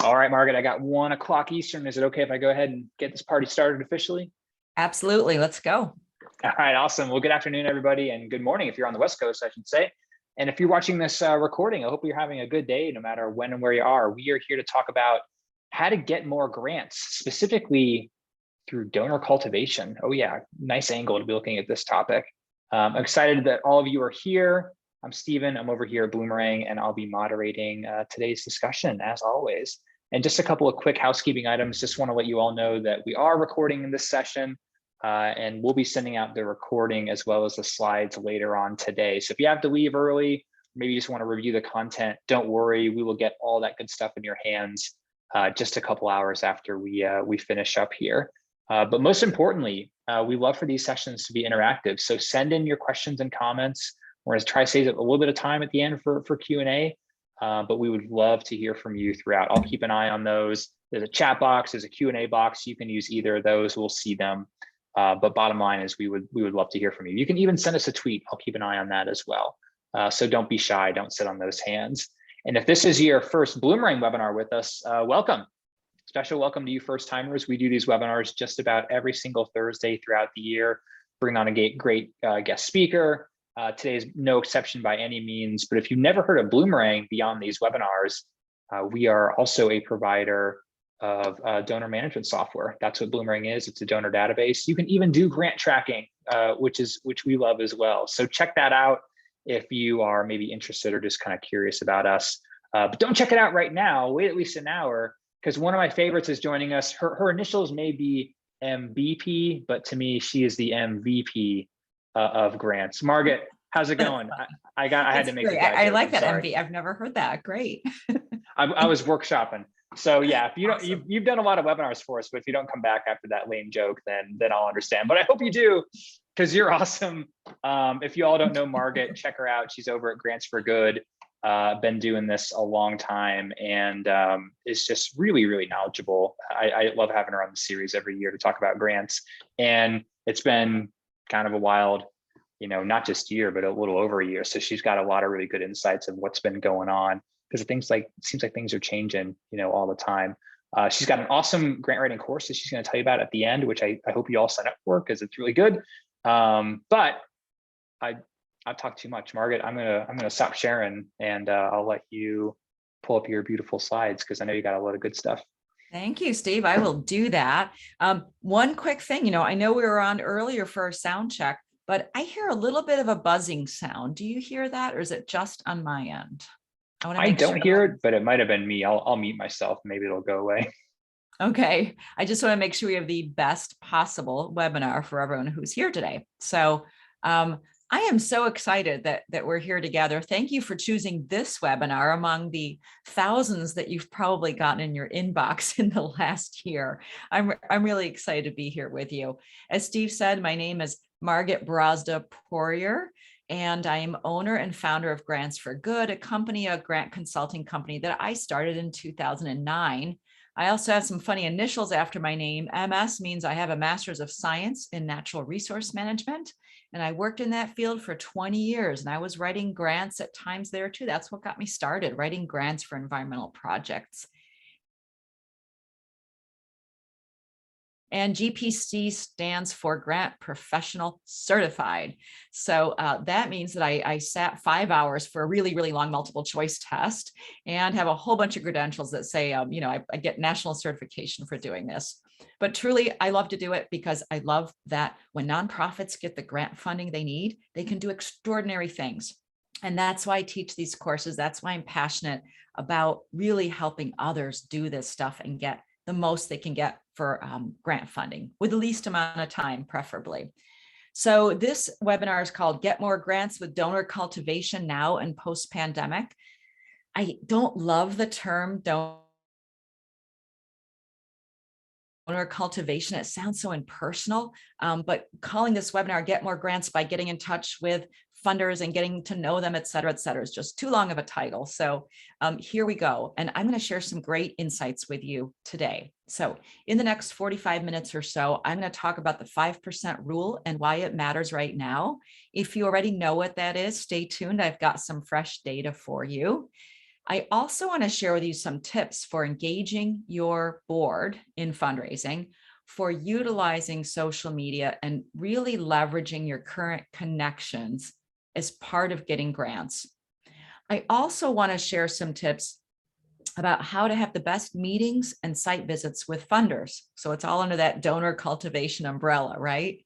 All right, Margaret, I got 1 o'clock Eastern. Is it okay if I go ahead and get this party started officially? Absolutely. Let's go. All right, awesome. Well, good afternoon, everybody, and good morning if you're on the West Coast, I should say. And if you're watching this recording, I hope you're having a good day, no matter when and where you are. We are here to talk about how to get more grants, specifically through donor cultivation. Oh yeah, nice angle to be looking at this topic. I'm excited that all of you are here. I'm Stephen, I'm over here at Bloomerang, and I'll be moderating today's discussion as always. And just a couple of quick housekeeping items. Just want to let you all know that we are recording in this session, and we'll be sending out the recording as well as the slides later on today. So if you have to leave early, maybe you just want to review the content, don't worry, we will get all that good stuff in your hands just a couple hours after we finish up here. But most importantly, we love for these sessions to be interactive. So send in your questions and comments. We're going to try to save a little bit of time at the end for Q&A, but we would love to hear from you throughout. I'll keep an eye on those. There's a chat box, there's a Q&A box. You can use either of those, we'll see them. But bottom line is we would love to hear from you. You can even send us a tweet. I'll keep an eye on that as well. So don't be shy, don't sit on those hands. And if this is your first Bloomerang webinar with us, welcome. Special welcome to you first timers. We do these webinars just about every single Thursday throughout the year, bring on a great guest speaker. Today is no exception by any means, but if you've never heard of Bloomerang beyond these webinars, we are also a provider of donor management software. That's what Bloomerang is. It's a donor database. You can even do grant tracking, which we love as well. So check that out if you are maybe interested or just kind of curious about us. But don't check it out right now. Wait at least an hour, because one of my favorites is joining us. Her initials may be MVP, but to me, she is the MVP of grants. Margit, how's it going? I had to make it. I like that MV. I've never heard that. Great. I was workshopping. So yeah, if you don't, awesome. You've done a lot of webinars for us, but if you don't come back after that lame joke, then I'll understand. But I hope you do, because you're awesome. If you all don't know Margit, check her out. She's over at Grants for Good. Been doing this a long time, and is just really, really knowledgeable. I love having her on the series every year to talk about grants. And it's been kind of a wild, not just year, but a little over a year. So she's got a lot of really good insights of what's been going on, because it seems like things are changing, all the time. She's got an awesome grant writing course that she's going to tell you about at the end, which I hope you all sign up for, because it's really good. But I've talked too much, Margit. I'm gonna stop sharing, and I'll let you pull up your beautiful slides, because I know you got a lot of good stuff. Thank you, Steve. I will do that. One quick thing, I know we were on earlier for a sound check, but I hear a little bit of a buzzing sound. Do you hear that, or is it just on my end? I don't hear it, but it might have been me. I'll mute myself. Maybe it'll go away. Okay. I just want to make sure we have the best possible webinar for everyone who's here today. So I am so excited that we're here together. Thank you for choosing this webinar among the thousands that you've probably gotten in your inbox in the last year. I'm really excited to be here with you. As Steve said, my name is Margit Brazda Poirier, and I am owner and founder of Grants for Good, a grant consulting company that I started in 2009. I also have some funny initials after my name. MS means I have a Master's of Science in Natural Resource Management, and I worked in that field for 20 years, and I was writing grants at times there too. That's what got me started, writing grants for environmental projects. And GPC stands for Grant Professional Certified. So that means that I sat 5 hours for a really, really long multiple choice test and have a whole bunch of credentials that say, I get national certification for doing this. But truly, I love to do it because I love that when nonprofits get the grant funding they need, they can do extraordinary things. And that's why I teach these courses. That's why I'm passionate about really helping others do this stuff and get the most they can get for grant funding with the least amount of time, preferably. So this webinar is called Get More Grants with Donor Cultivation Now and Post-Pandemic. I don't love the term donor cultivation. It sounds so impersonal, but calling this webinar Get More Grants by getting in touch with funders and getting to know them, et cetera, is just too long of a title. So here we go. And I'm going to share some great insights with you today. So in the next 45 minutes or so, I'm going to talk about the 5% rule and why it matters right now. If you already know what that is, stay tuned. I've got some fresh data for you. I also want to share with you some tips for engaging your board in fundraising, for utilizing social media and really leveraging your current connections as part of getting grants. I also want to share some tips about how to have the best meetings and site visits with funders. So it's all under that donor cultivation umbrella, right?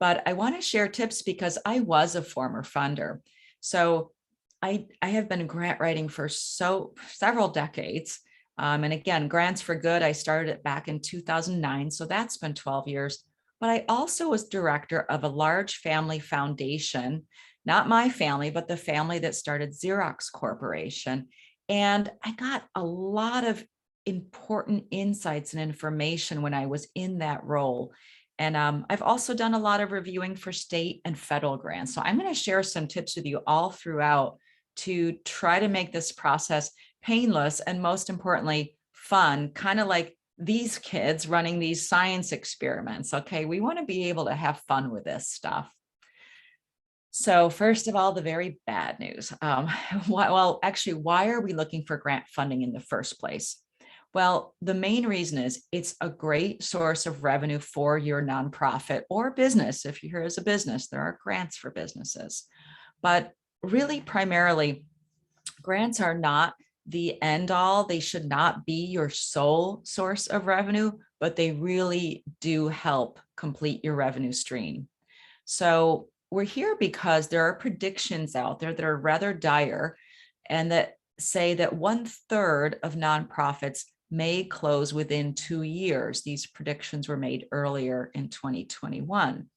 But I want to share tips because I was a former funder. So I have been grant writing for several decades. And again, Grants for Good, I started it back in 2009. So that's been 12 years. But I also was director of a large family foundation, not my family, but the family that started Xerox Corporation. And I got a lot of important insights and information when I was in that role. And I've also done a lot of reviewing for state and federal grants. So I'm going to share some tips with you all throughout to try to make this process painless and, most importantly, fun, kind of like these kids running these science experiments. Okay, we want to be able to have fun with this stuff. So first of all, the very bad news. Why are we looking for grant funding in the first place? Well, the main reason is it's a great source of revenue for your nonprofit or business. If you're here as a business, there are grants for businesses. But really, primarily, grants are not the end all. They should not be your sole source of revenue, but they really do help complete your revenue stream. So we're here because there are predictions out there that are rather dire and that say that 1/3 of nonprofits may close within 2 years. These predictions were made earlier in 2021.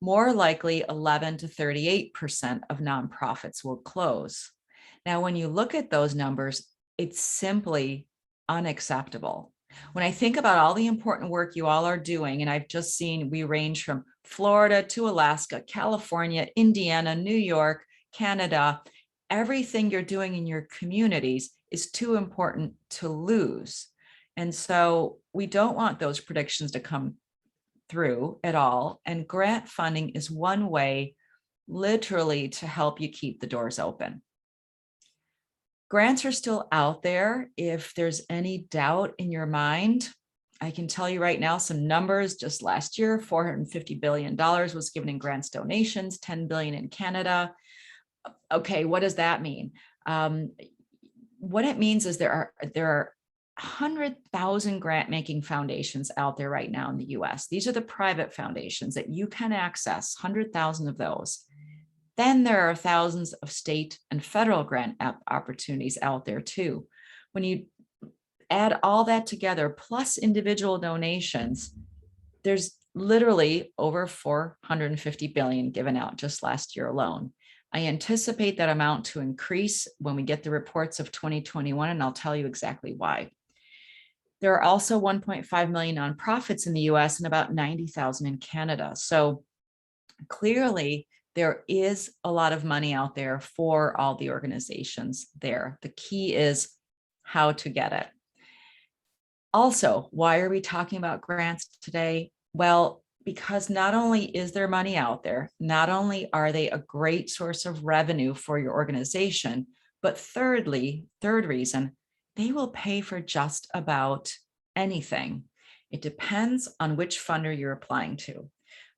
More likely, 11 to 38% of nonprofits will close. Now, when you look at those numbers, it's simply unacceptable. When I think about all the important work you all are doing, and I've just seen we range from Florida to Alaska, California, Indiana, New York, Canada, everything you're doing in your communities is too important to lose. And so we don't want those predictions to come through at all. And grant funding is one way, literally, to help you keep the doors open. Grants are still out there. If there's any doubt in your mind, I can tell you right now some numbers. Just last year, $450 billion was given in grants donations, 10 billion in Canada. Okay, what does that mean? What it means is there are 100,000 grant making foundations out there right now in the US. These are the private foundations that you can access, 100,000 of those. Then there are thousands of state and federal grant opportunities out there too. When you add all that together, plus individual donations, there's literally over 450 billion given out just last year alone. I anticipate that amount to increase when we get the reports of 2021, and I'll tell you exactly why. There are also 1.5 million nonprofits in the US and about 90,000 in Canada. So clearly, there is a lot of money out there for all the organizations there. The key is how to get it. Also, why are we talking about grants today? Well, because not only is there money out there, not only are they a great source of revenue for your organization, but third reason, they will pay for just about anything. It depends on which funder you're applying to.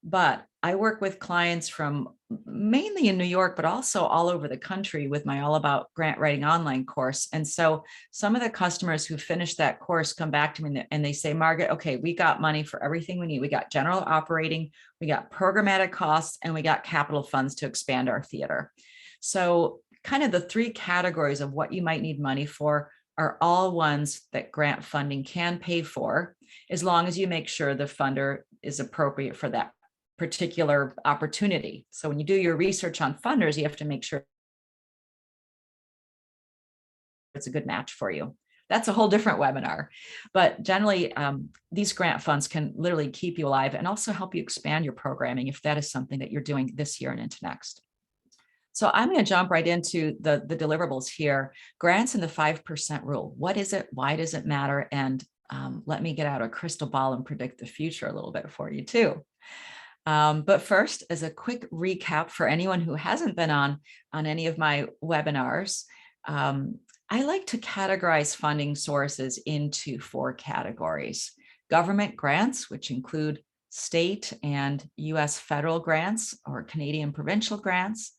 But I work with clients from mainly in New York, but also all over the country with my All About Grant Writing online course. And so some of the customers who finish that course come back to me and they say, Margit, okay, we got money for everything we need. We got general operating, we got programmatic costs, and we got capital funds to expand our theater. So kind of the three categories of what you might need money for are all ones that grant funding can pay for, as long as you make sure the funder is appropriate for that particular opportunity. So when you do your research on funders, you have to make sure it's a good match for you. That's a whole different webinar. But generally, these grant funds can literally keep you alive and also help you expand your programming if that is something that you're doing this year and into next. So I'm going to jump right into the deliverables here. Grants and the 5% rule. What is it? Why does it matter? And let me get out a crystal ball and predict the future a little bit for you too. But first, as a quick recap for anyone who hasn't been on any of my webinars, I like to categorize funding sources into 4 categories. Government grants, which include state and US federal grants or Canadian provincial grants.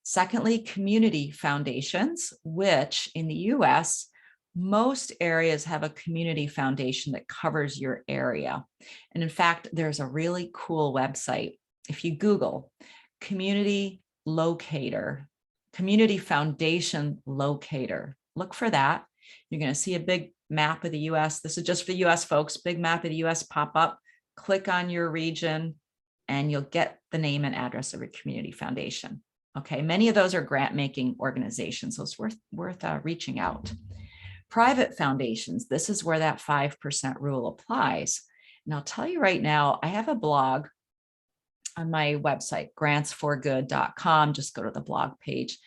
Secondly, community foundations, which in the US, most areas have a community foundation that covers your area. And in fact, there's a really cool website. If you Google community locator, community foundation locator, look for that. You're going to see a big map of the US. This is just for the US folks, big map of the US pop up. Click on your region and you'll get the name and address of your community foundation. Okay, many of those are grant-making organizations, so it's worth reaching out. Private foundations, this is where that 5% rule applies. And I'll tell you right now, I have a blog on my website, grantsforgood.com. Just go to the blog page.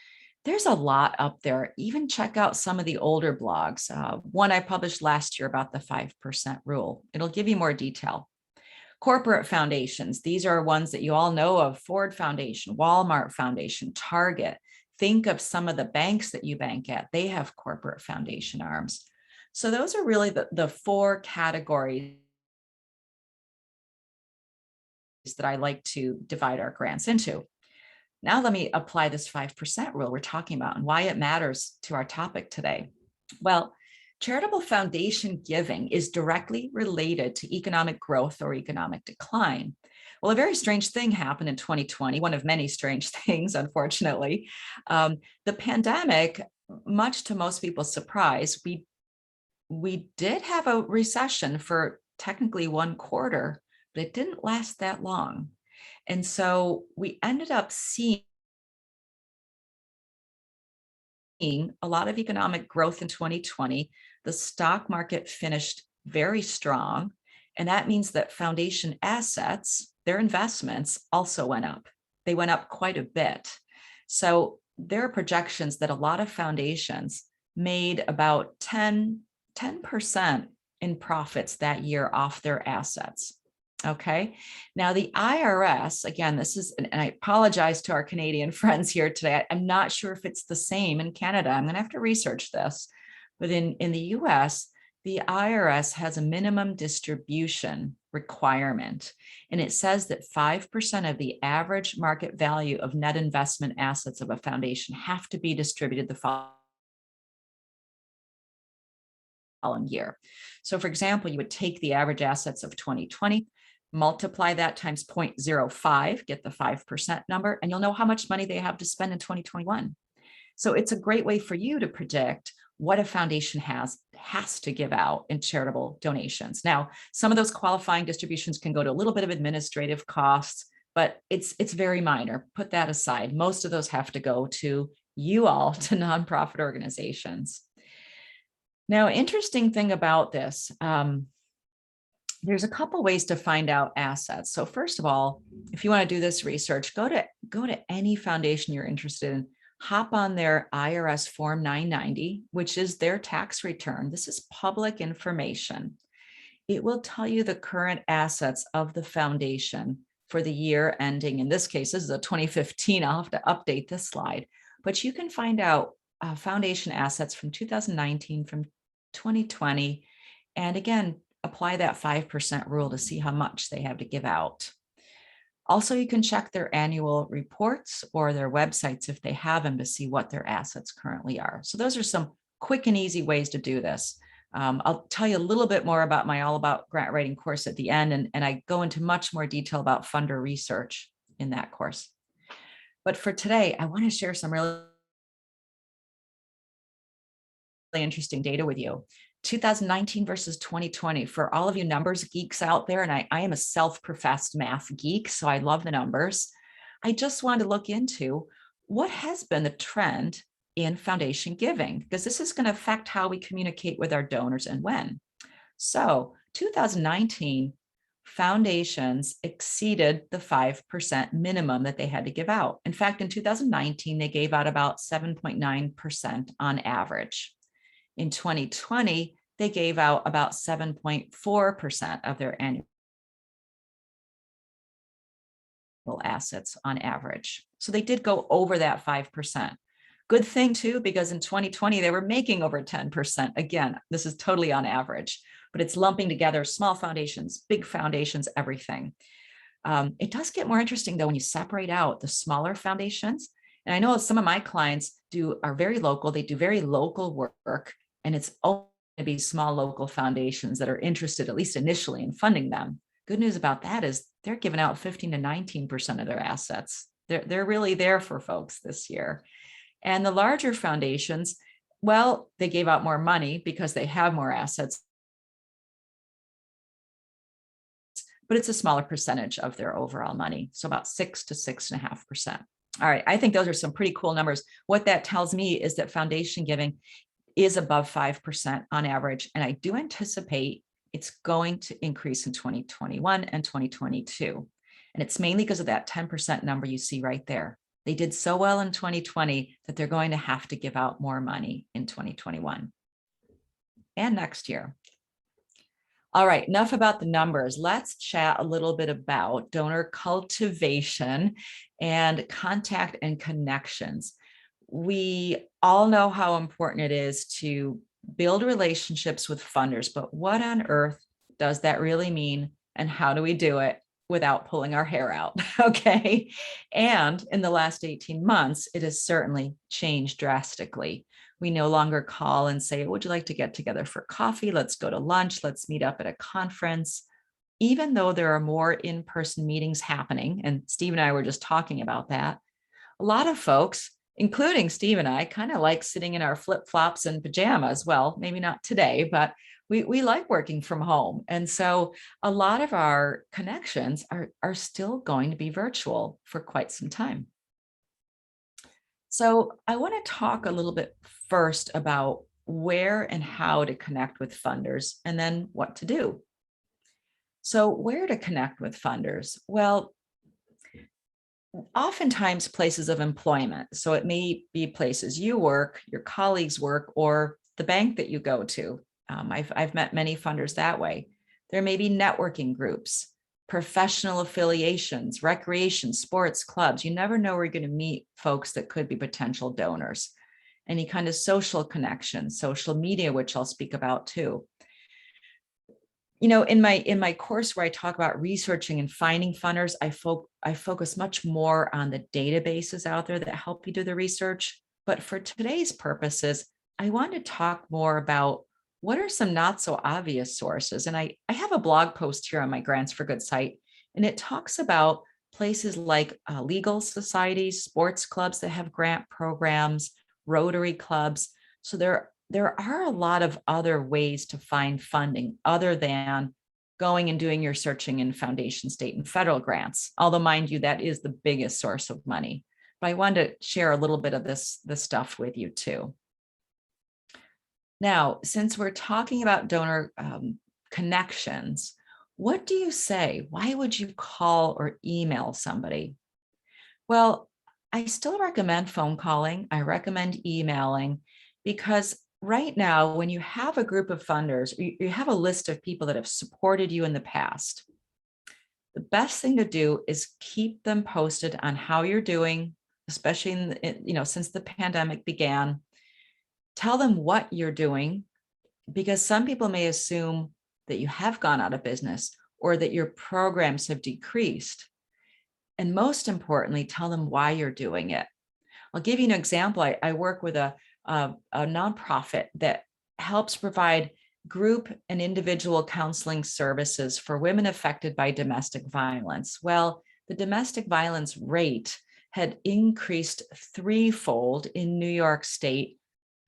There's a lot up there. Even check out some of the older blogs. One I published last year about the 5% rule. It'll give you more detail. Corporate foundations, these are ones that you all know of: Ford Foundation, Walmart Foundation, Target. Think of some of the banks that you bank at. They have corporate foundation arms. So those are really the 4 categories that I like to divide our grants into. Now let me apply this 5% rule we're talking about and why it matters to our topic today. Well, charitable foundation giving is directly related to economic growth or economic decline. Well, a very strange thing happened in 2020, one of many strange things, unfortunately. The pandemic, much to most people's surprise, we did have a recession for technically 1 quarter, but it didn't last that long. And so we ended up seeing a lot of economic growth in 2020. The stock market finished very strong. And that means that foundation assets, their investments, also went up. They went up quite a bit. So there are projections that a lot of foundations made about 10% in profits that year off their assets. Okay. Now the IRS, again, this is, and I apologize to our Canadian friends here today. I'm not sure if it's the same in Canada. I'm going to have to research this. But in the US, the IRS has a minimum distribution requirement. And it says that 5% of the average market value of net investment assets of a foundation have to be distributed the following year. So for example, you would take the average assets of 2020, multiply that times 0.05, get the 5% number, and you'll know how much money they have to spend in 2021. So it's a great way for you to predict what a foundation has to give out in charitable donations. Now, some of those qualifying distributions can go to a little bit of administrative costs, but it's very minor. Put that aside. Most of those have to go to you all, to nonprofit organizations. Now, interesting thing about this, there's a couple ways to find out assets. So first of all, if you want to do this research, go to any foundation you're interested in, hop on their IRS Form 990, which is their tax return. This is public information. It will tell you the current assets of the foundation for the year ending. In this case, this is a 2015. I'll have to update this slide, but you can find out foundation assets from 2019, from 2020, and again, apply that 5% rule to see how much they have to give out. Also, you can check their annual reports or their websites if they have them to see what their assets currently are. So those are some quick and easy ways to do this. I'll tell you a little bit more about my All About Grant Writing course at the end, and I go into much more detail about funder research in that course. But for today, I want to share some really interesting data with you. 2019 versus 2020, for all of you numbers geeks out there, and I am a self-professed math geek, so I love the numbers. I just wanted to look into what has been the trend in foundation giving, because this is going to affect how we communicate with our donors and when. So 2019, foundations exceeded the 5% minimum that they had to give out. In fact, in 2019, they gave out about 7.9% on average. In 2020, they gave out about 7.4% of their annual assets on average. So they did go over that 5%. Good thing too, because in 2020, they were making over 10%. Again, this is totally on average, but it's lumping together small foundations, big foundations, everything. It does get more interesting though when you separate out the smaller foundations. And I know some of my clients are very local. They do very local work, and it's only going to be small local foundations that are interested, at least initially, in funding them. Good news about that is they're giving out 15 to 19% of their assets. They're really there for folks this year. And the larger foundations, well, they gave out more money because they have more assets, but it's a smaller percentage of their overall money. So about 6 to 6.5%. All right, I think those are some pretty cool numbers. What that tells me is that foundation giving is above 5% on average. And I do anticipate it's going to increase in 2021 and 2022. And it's mainly because of that 10% number you see right there. They did so well in 2020 that they're going to have to give out more money in 2021 and next year. All right, enough about the numbers. Let's chat a little bit about donor cultivation and contact and connections. We all know how important it is to build relationships with funders, but what on earth does that really mean? And how do we do it without pulling our hair out? Okay. And in the last 18 months, it has certainly changed drastically. We no longer call and say, would you like to get together for coffee? Let's go to lunch. Let's meet up at a conference. Even though there are more in-person meetings happening, and Steve and I were just talking about that, a lot of folks, including Steve and I, kind of like sitting in our flip-flops and pajamas. Well, maybe not today, but we like working from home. And so a lot of our connections are still going to be virtual for quite some time. So I want to talk a little bit first about where and how to connect with funders, and then what to do. So where to connect with funders? Well, oftentimes places of employment. So it may be places you work, your colleagues work, or the bank that you go to. I've met many funders that way. There may be networking groups, professional affiliations, recreation, sports clubs. You never know where you're going to meet folks that could be potential donors. Any kind of social connections, social media, which I'll speak about too. You know, in my course where I talk about researching and finding funders, I focus much more on the databases out there that help you do the research. But for today's purposes, I want to talk more about what are some not so obvious sources. And I have a blog post here on my Grants for Good site, and it talks about places like legal societies, sports clubs that have grant programs, Rotary clubs. So there are a lot of other ways to find funding other than going and doing your searching in foundation, state, and federal grants. Although, mind you, that is the biggest source of money. But I wanted to share a little bit of this stuff with you too. Now, since we're talking about donor connections, what do you say? Why would you call or email somebody? Well, I still recommend phone calling. I recommend emailing, because right now, when you have a group of funders, you have a list of people that have supported you in the past, the best thing to do is keep them posted on how you're doing, especially since the pandemic began. Tell them what you're doing, because some people may assume that you have gone out of business or that your programs have decreased. And most importantly, tell them why you're doing it. I'll give you an example. I work with a nonprofit that helps provide group and individual counseling services for women affected by domestic violence. Well, the domestic violence rate had increased threefold in New York State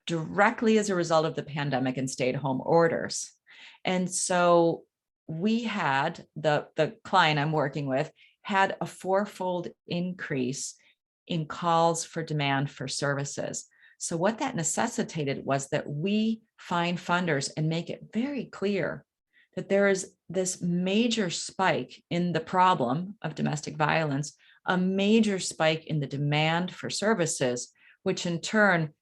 directly as a result of the pandemic and stay-at-home orders. And so we had, the client I'm working with had a fourfold increase in calls for demand for services. So what that necessitated was that we find funders and make it very clear that there is this major spike in the problem of domestic violence, a major spike in the demand for services, which in turn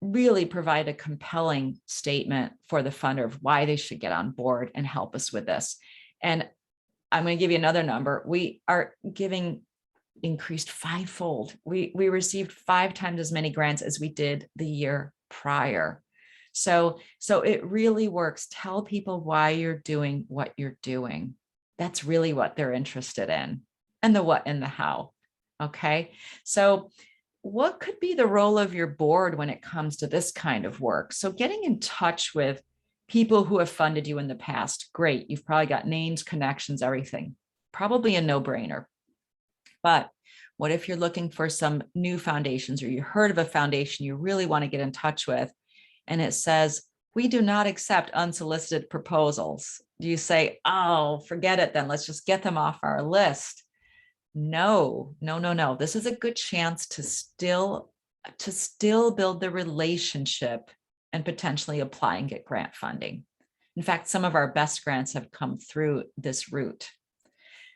really provide a compelling statement for the funder of why they should get on board and help us with this. And I'm going to give you another number. We are giving increased fivefold. We received 5 times as many grants as we did the year prior. So it really works. Tell people why you're doing what you're doing. That's really what they're interested in, and the what and the how. Okay. So what could be the role of your board when it comes to this kind of work? So getting in touch with people who have funded you in the past, great. You've probably got names, connections, everything. Probably a no-brainer. But what if you're looking for some new foundations, or you heard of a foundation you really want to get in touch with, and it says, we do not accept unsolicited proposals? Do you say, oh, forget it then, let's just get them off our list? No. This is a good chance to still build the relationship and potentially apply and get grant funding. In fact, some of our best grants have come through this route.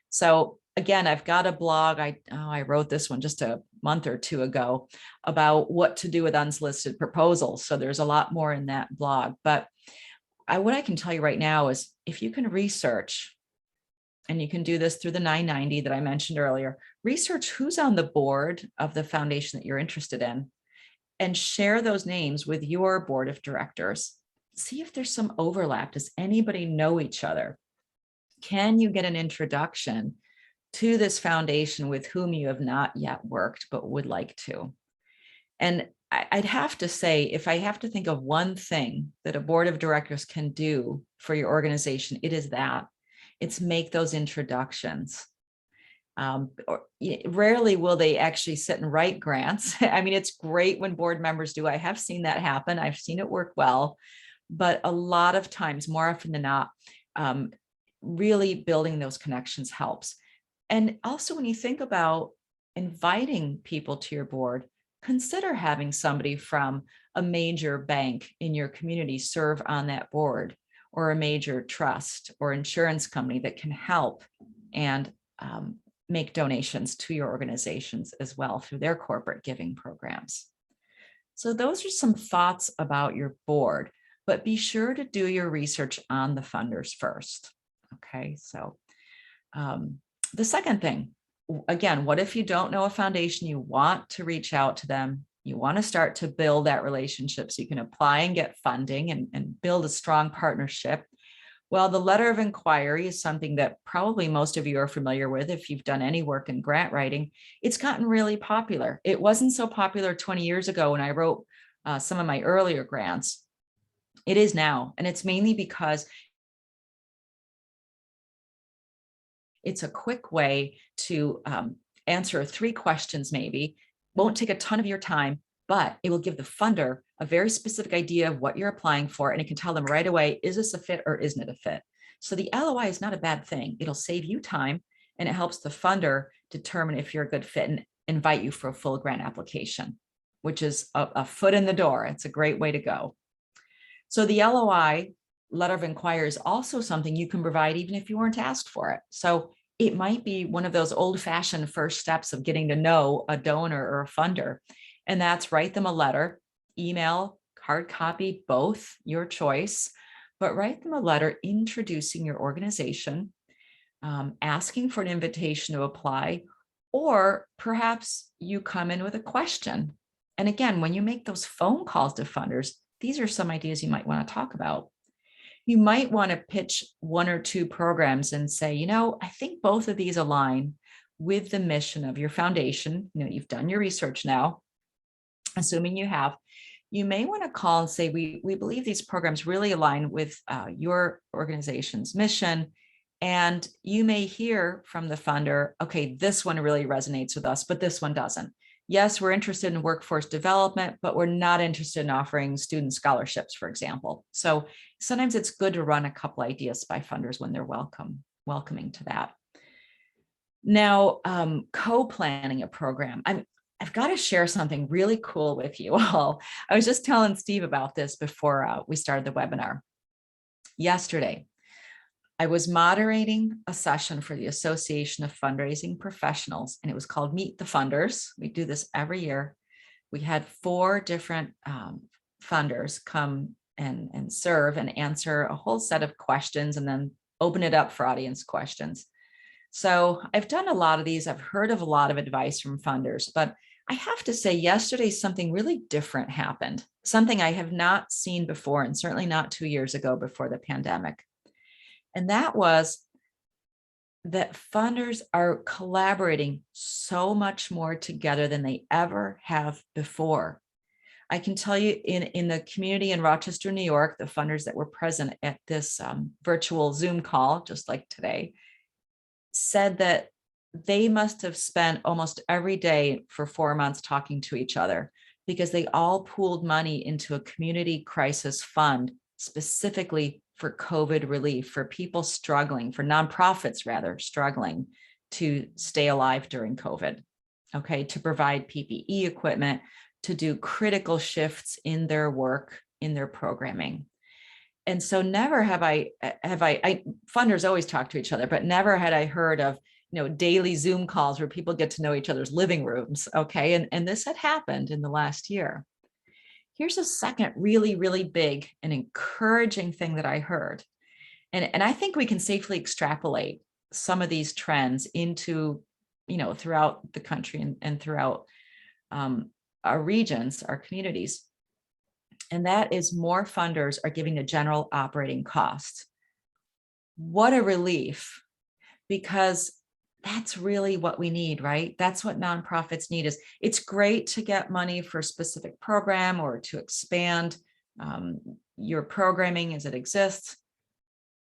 So again, I've got a blog. I wrote this one just a month or two ago about what to do with unsolicited proposals. So there's a lot more in that blog. But what I can tell you right now is, if you can research, and you can do this through the 990 that I mentioned earlier, research who's on the board of the foundation that you're interested in, and share those names with your board of directors. See if there's some overlap. Does anybody know each other? Can you get an introduction to this foundation with whom you have not yet worked but would like to? And I'd have to say, if I have to think of one thing that a board of directors can do for your organization, it is that. It's make those introductions. Rarely will they actually sit and write grants. I mean, it's great when board members do. I have seen that happen. I've seen it work well, but a lot of times, more often than not, really building those connections helps. And also, when you think about inviting people to your board, consider having somebody from a major bank in your community serve on that board, or a major trust or insurance company that can help and make donations to your organizations as well through their corporate giving programs. So those are some thoughts about your board, but be sure to do your research on the funders first. Okay, so the second thing, again, what if you don't know a foundation? You want to reach out to them. You want to start to build that relationship so you can apply and get funding and build a strong partnership. Well, the letter of inquiry is something that probably most of you are familiar with if you've done any work in grant writing. It's gotten really popular. It wasn't so popular 20 years ago when I wrote some of my earlier grants. It is now, and it's mainly because it's a quick way to answer 3 questions maybe. Won't take a ton of your time, but it will give the funder a very specific idea of what you're applying for, and it can tell them right away, is this a fit or isn't it a fit? So the LOI is not a bad thing. It'll save you time, and it helps the funder determine if you're a good fit and invite you for a full grant application, which is a foot in the door. It's a great way to go. So the LOI, letter of inquiry, is also something you can provide even if you weren't asked for it. So it might be one of those old-fashioned first steps of getting to know a donor or a funder. And that's write them a letter, email, hard copy, both, your choice, but write them a letter introducing your organization, asking for an invitation to apply, or perhaps you come in with a question. And again, when you make those phone calls to funders, these are some ideas you might want to talk about. You might want to pitch 1 or 2 programs and say, you know, I think both of these align with the mission of your foundation. You know, you've done your research now, assuming you have. You may want to call and say, we believe these programs really align with your organization's mission. And you may hear from the funder, okay, this one really resonates with us, but this one doesn't. Yes, we're interested in workforce development, but we're not interested in offering student scholarships, for example. So sometimes it's good to run a couple ideas by funders when they're welcoming to that. Now, co-planning a program. I've got to share something really cool with you all. I was just telling Steve about this before we started the webinar. Yesterday, I was moderating a session for the Association of Fundraising Professionals, and it was called Meet the Funders. We do this every year. We had 4 different funders come and serve and answer a whole set of questions, and then open it up for audience questions. So I've done a lot of these. I've heard of a lot of advice from funders, but I have to say yesterday something really different happened, something I have not seen before, and certainly not 2 years ago before the pandemic. And that was that funders are collaborating so much more together than they ever have before. I can tell you in the community in Rochester, New York, the funders that were present at this virtual Zoom call, just like today, said that they must have spent almost every day for 4 months talking to each other because they all pooled money into a community crisis fund specifically for COVID relief, for people struggling, for nonprofits rather, struggling to stay alive during COVID, okay, to provide PPE equipment, to do critical shifts in their work, in their programming. And so never have I funders always talk to each other, but never had I heard of, daily Zoom calls where people get to know each other's living rooms. Okay. And this had happened in the last year. Here's a second really, really big and encouraging thing that I heard. And I think we can safely extrapolate some of these trends into, throughout the country and throughout our regions, our communities. And that is more funders are giving a general operating cost. What a relief, because that's really what we need, right? That's what nonprofits need. Is it's great to get money for a specific program or to expand your programming as it exists,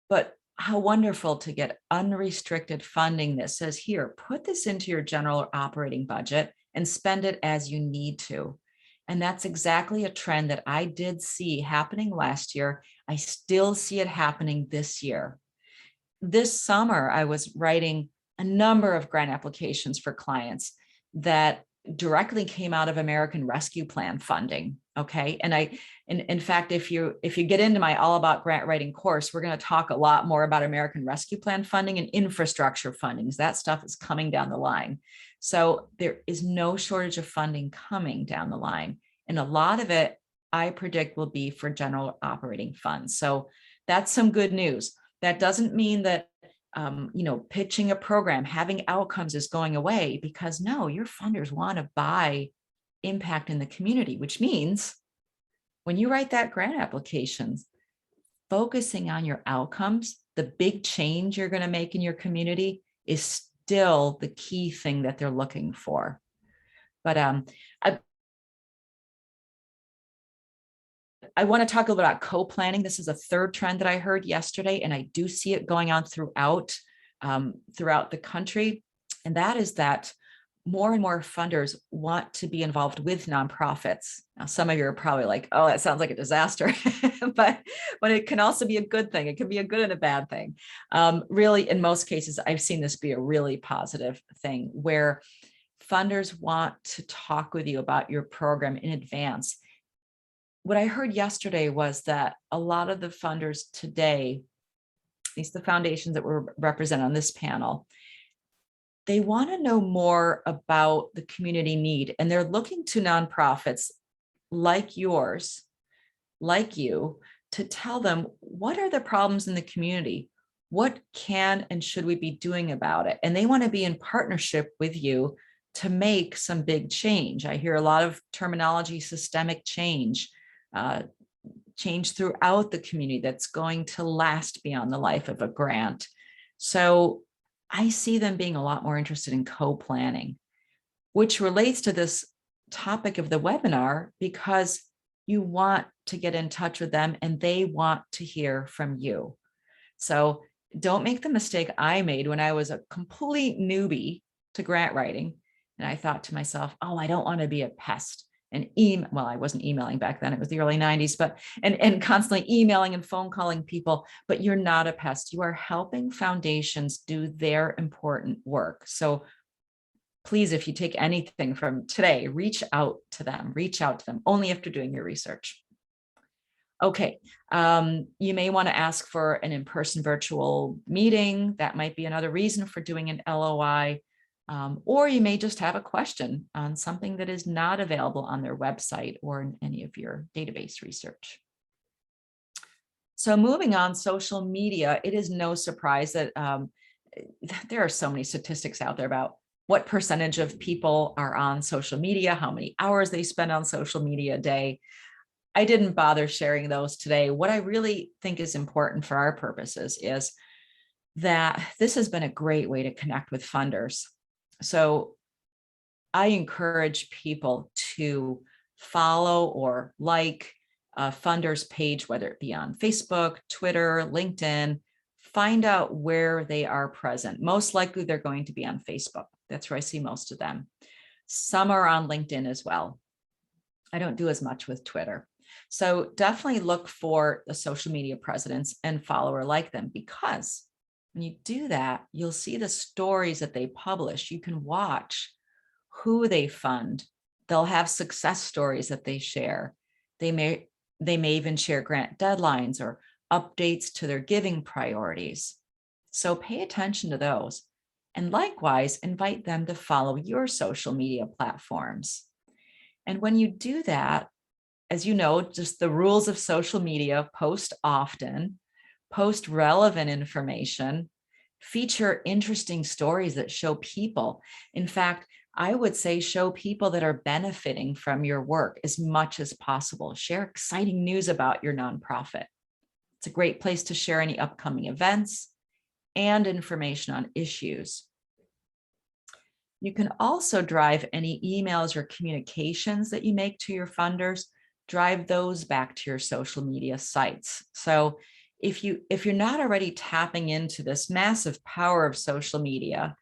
but how wonderful to get unrestricted funding that says, here, put this into your general operating budget and spend it as you need to. And that's exactly a trend that I did see happening last year. I still see it happening this year. This summer, I was writing a number of grant applications for clients that directly came out of American Rescue Plan funding. Okay. And in fact, if you get into my All About Grant Writing course, we're going to talk a lot more about American Rescue Plan funding and infrastructure fundings. That stuff is coming down the line. So there is no shortage of funding coming down the line. And a lot of it, I predict, will be for general operating funds. So that's some good news. That doesn't mean that pitching a program, having outcomes is going away, because no, your funders want to buy impact in the community, which means when you write that grant applications, focusing on your outcomes, the big change you're going to make in your community is still the key thing that they're looking for. But I want to talk a little bit about co-planning. This is a third trend that I heard yesterday, and I do see it going on throughout the country. And that is that more and more funders want to be involved with nonprofits. Now, some of you are probably like, oh, that sounds like a disaster, but it can also be a good thing. It can be a good and a bad thing. Really, in most cases, I've seen this be a really positive thing where funders want to talk with you about your program in advance. What I heard yesterday was that a lot of the funders today, at least the foundations that were represented on this panel, they want to know more about the community need, and they're looking to nonprofits like yours, like you, to tell them what are the problems in the community, what can and should we be doing about it, and they want to be in partnership with you to make some big change. I hear a lot of terminology, systemic change, change throughout the community that's going to last beyond the life of a grant. So I see them being a lot more interested in co-planning, which relates to this topic of the webinar, because you want to get in touch with them and they want to hear from you. So don't make the mistake I made when I was a complete newbie to grant writing. And I thought to myself, oh, I don't want to be a pest. And well, I wasn't emailing back then, it was the early 90s, but and constantly emailing and phone calling people. But you're not a pest. You are helping foundations do their important work. So please, if you take anything from today, reach out to them only after doing your research. Okay, you may want to ask for an in-person virtual meeting. That might be another reason for doing an LOI. Or you may just have a question on something that is not available on their website or in any of your database research. So moving on, social media, it is no surprise that there are so many statistics out there about what percentage of people are on social media, how many hours they spend on social media a day. I didn't bother sharing those today. What I really think is important for our purposes is that this has been a great way to connect with funders. So I encourage people to follow or like a funder's page, whether it be on Facebook, Twitter, LinkedIn. Find out where they are present. Most likely they're going to be on Facebook. That's where I see most of them. Some are on LinkedIn as well. I don't do as much with Twitter. So definitely look for the social media presence and follow or like them, because when you do that, you'll see the stories that they publish. You can watch who they fund. They'll have success stories that they share. They may even share grant deadlines or updates to their giving priorities. So pay attention to those. And likewise, invite them to follow your social media platforms. And when you do that, as you know, just the rules of social media: post often, post relevant information, feature interesting stories that show people. In fact, I would say show people that are benefiting from your work as much as possible. Share exciting news about your nonprofit. It's a great place to share any upcoming events and information on issues. You can also drive any emails or communications that you make to your funders, drive those back to your social media sites. So if you're not already tapping into this massive power of social media,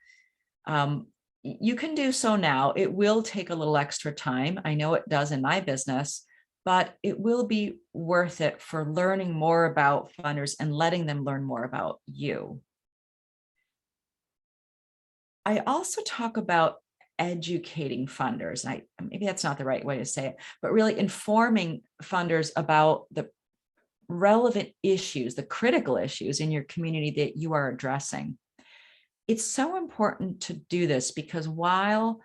you can do so now. It will take a little extra time. I know it does in my business, but it will be worth it for learning more about funders and letting them learn more about you. I also talk about educating funders. Maybe that's not the right way to say it, but really informing funders about the relevant issues, the critical issues in your community that you are addressing. It's so important to do this because while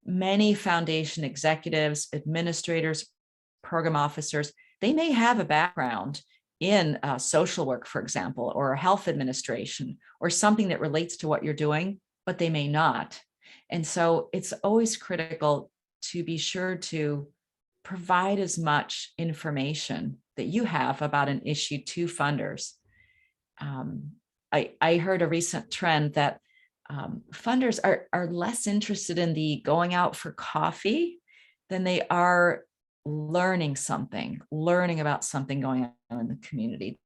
many foundation executives, administrators, program officers, they may have a background in social work, for example, or health administration, or something that relates to what you're doing, but they may not. And so it's always critical to be sure to provide as much information that you have about an issue to funders. I heard a recent trend that funders are less interested in the going out for coffee than they are learning about something going on in the community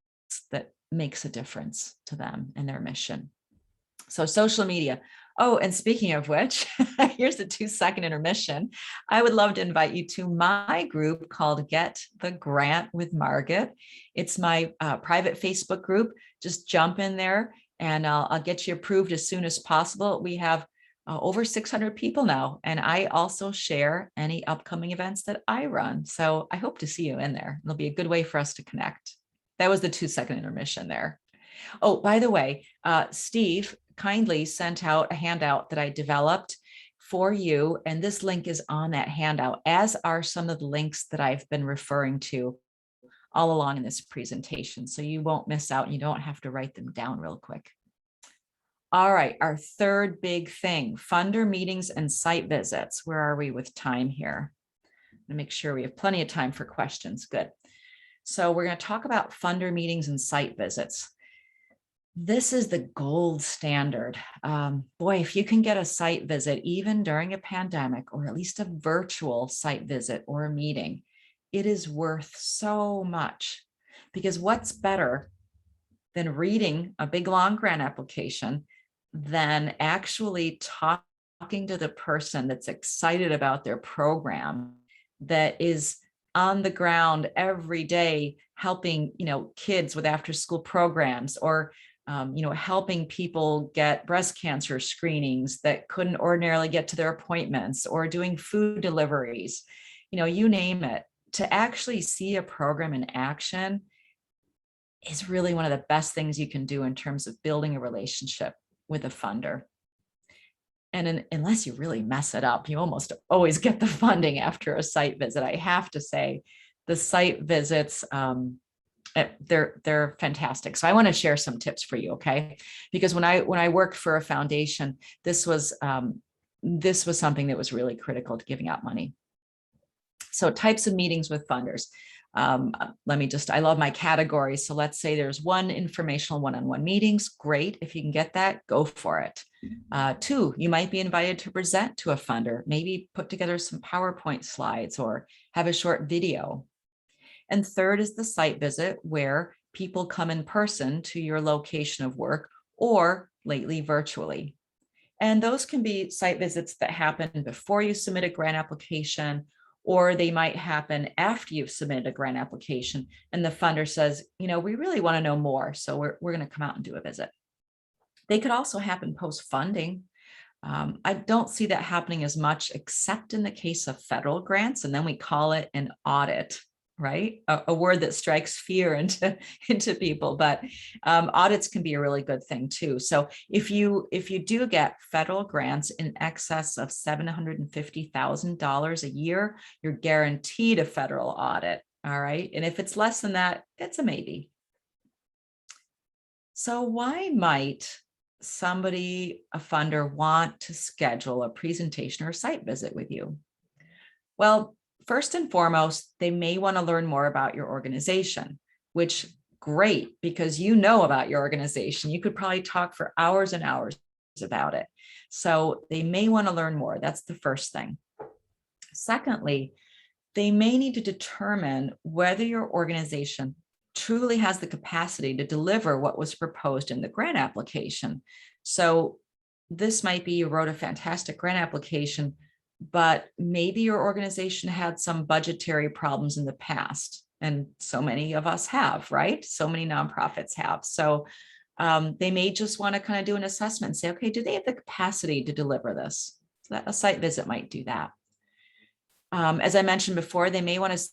that makes a difference to them and their mission. So social media. Oh, and speaking of which, here's a 2-second intermission. I would love to invite you to my group called Get the Grant with Margit. It's my private Facebook group. Just jump in there and I'll get you approved as soon as possible. We have over 600 people now, and I also share any upcoming events that I run. So I hope to see you in there. It'll be a good way for us to connect. That was the 2-second intermission there. Oh, by the way, Steve kindly sent out a handout that I developed for you, and this link is on that handout, as are some of the links that I've been referring to all along in this presentation. So you won't miss out. You don't have to write them down real quick. All right, our third big thing, funder meetings and site visits. Where are we with time here? I'm gonna make sure we have plenty of time for questions. Good. So we're going to talk about funder meetings and site visits. This is the gold standard. Boy, if you can get a site visit, even during a pandemic, or at least a virtual site visit or a meeting, it is worth so much. Because what's better than reading a big long grant application than actually talking to the person that's excited about their program, that is on the ground every day helping, kids with after school programs, or helping people get breast cancer screenings that couldn't ordinarily get to their appointments, or doing food deliveries, you name it. To actually see a program in action is really one of the best things you can do in terms of building a relationship with a funder. And unless you really mess it up, you almost always get the funding after a site visit. I have to say, the site visits They're fantastic. So I want to share some tips for you, okay? Because when I worked for a foundation, this was something that was really critical to giving out money. So types of meetings with funders. I love my categories. So let's say there's one informational one-on-one meetings. Great. If you can get that, go for it. Two, you might be invited to present to a funder, maybe put together some PowerPoint slides or have a short video. And third is the site visit, where people come in person to your location of work, or lately virtually. And those can be site visits that happen before you submit a grant application, or they might happen after you've submitted a grant application and the funder says, we really want to know more, so we're going to come out and do a visit. They could also happen post-funding. I don't see that happening as much, except in the case of federal grants, and then we call it an audit, right? A word that strikes fear into people, but audits can be a really good thing too. So if you do get federal grants in excess of $750,000 a year, you're guaranteed a federal audit. All right. And if it's less than that, it's a maybe. So why might a funder, want to schedule a presentation or site visit with you? Well, first and foremost, they may want to learn more about your organization, which great, because you know about your organization. You could probably talk for hours and hours about it. So they may want to learn more. That's the first thing. Secondly, they may need to determine whether your organization truly has the capacity to deliver what was proposed in the grant application. So this might be you wrote a fantastic grant application, but maybe your organization had some budgetary problems in the past. And so many of us have, right? So many nonprofits have. So they may just want to kind of do an assessment and say, okay, do they have the capacity to deliver this? So that a site visit might do that. As I mentioned before, they may want to see